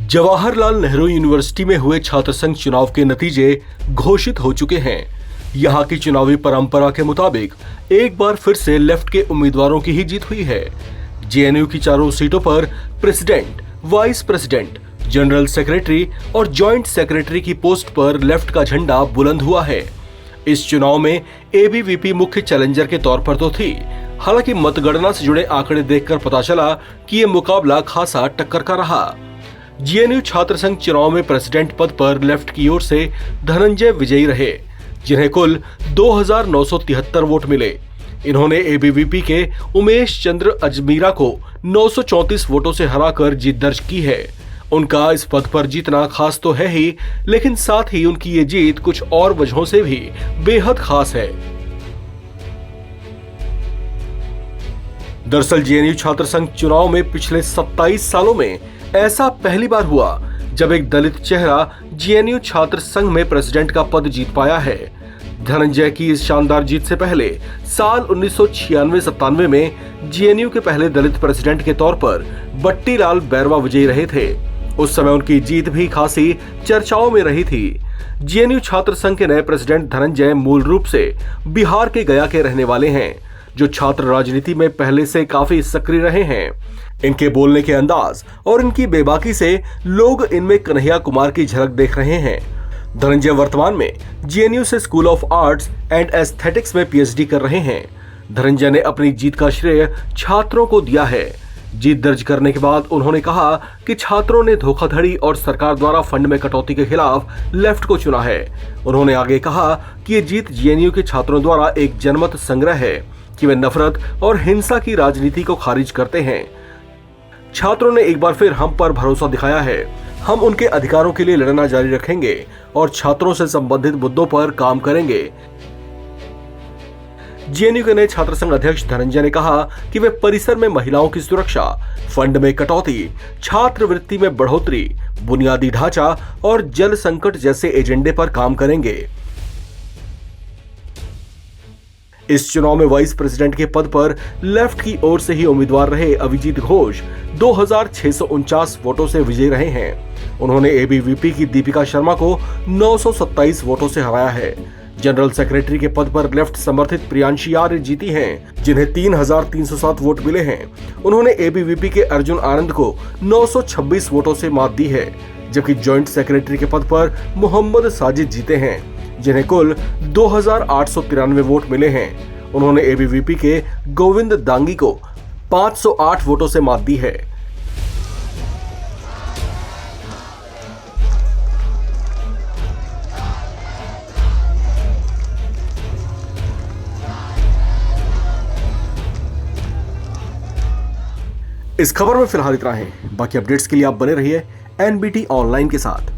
Jawaharlal Nehru university में हुए छात्र संघ चुनाव के नतीजे घोषित हो चुके हैं। यहां की चुनावी परंपरा के मुताबिक एक बार फिर से लेफ्ट के उम्मीदवारों की ही जीत हुई है। जेएनयू की चारों सीटों पर president, vice president, general secretary और जॉइंट सेक्रेटरी की पोस्ट पर लेफ्ट का झंडा बुलंद हुआ है। इस चुनाव में एबीवीपी मुख्य चैलेंजर के तौर पर तो थी, हालांकि मतगणना से जुड़े आंकड़े देखकर पता चला कि ये मुकाबला खासा टक्कर का रहा। जेएनयू छात्र संघ चुनाव में प्रेसिडेंट पद पर लेफ्ट की ओर से धनंजय विजयी रहे, जिन्हें कुल 2973 वोट मिले। इन्होंने एबीवीपी के उमेश चंद्र अजमीरा को 934 वोटों से हराकर जीत दर्ज की है। उनका इस पद पर जीतना खास तो है ही, लेकिन साथ ही उनकी ये जीत कुछ और वजहों से भी बेहद खास है। दरअसल जेएनयू छात्र संघ चुनाव में पिछले 27 सालों में ऐसा पहली बार हुआ जब एक दलित चेहरा जेएनयू छात्र संघ में प्रेसिडेंट का पद जीत पाया है। धनंजय की इस शानदार जीत से पहले साल 1996-97 में जेएनयू के पहले दलित प्रेसिडेंट के तौर पर बट्टीलाल बैरवा विजयी रहे थे। उस समय उनकी जीत भी खासी चर्चाओं में रही थी। जेएनयू छात्र संघ के नए प्रेसिडेंट धनंजय मूल रूप से बिहार के गया के रहने वाले हैं, जो छात्र राजनीति में पहले से काफी सक्रिय रहे हैं। इनके बोलने के अंदाज और इनकी बेबाकी से लोग इनमें कन्हैया कुमार की झलक देख रहे हैं। धनंजय वर्तमान में जेएनयू से school of arts and aesthetics में पीएचडी कर रहे हैं। धनंजय ने अपनी जीत का श्रेय छात्रों को दिया है। जीत दर्ज करने के बाद उन्होंने कहा कि छात्रों ने धोखाधड़ी और सरकार द्वारा फंड में कटौती के खिलाफ लेफ्ट को चुना है। उन्होंने आगे कहा कि ये जीत जेएनयू के छात्रों द्वारा एक जनमत संग्रह है कि वे नफरत और हिंसा की राजनीति को खारिज करते हैं। छात्रों ने एक बार फिर हम पर भरोसा दिखाया है। हम उनके अधिकारों के लिए लड़ना जारी रखेंगे और छात्रों से संबंधित मुद्दों पर काम करेंगे। जेएनयू के नए छात्र संघ अध्यक्ष धनंजय ने कहा कि वे परिसर में महिलाओं की सुरक्षा, फंड में कटौती, छात्रवृत्ति में बढ़ोतरी, बुनियादी ढांचा और जल संकट जैसे एजेंडे पर काम करेंगे। इस चुनाव में वाइस प्रेसिडेंट के पद पर लेफ्ट की ओर से ही उम्मीदवार रहे अभिजीत घोष 2649 वोटों से विजयी रहे हैं। उन्होंने एबीवीपी की दीपिका शर्मा को 927 वोटों से हराया है। जनरल सेक्रेटरी के पद पर लेफ्ट समर्थित प्रियांशी आर्य जीती हैं, जिन्हें 3307 वोट मिले हैं। उन्होंने एबीवीपी के अर्जुन आनंद को 926 वोटों से मात दी है, जबकि जॉइंट सेक्रेटरी के पद पर मोहम्मद साजिद जीते हैं, जिन्हें कुल 2893 वोट मिले हैं। उन्होंने एबीवीपी के गोविंद दांगी को 508 वोटों से मात दी है। इस खबर में फिलहाल इतना है। बाकी अपडेट्स के लिए आप बने रहिए एनबीटी ऑनलाइन के साथ।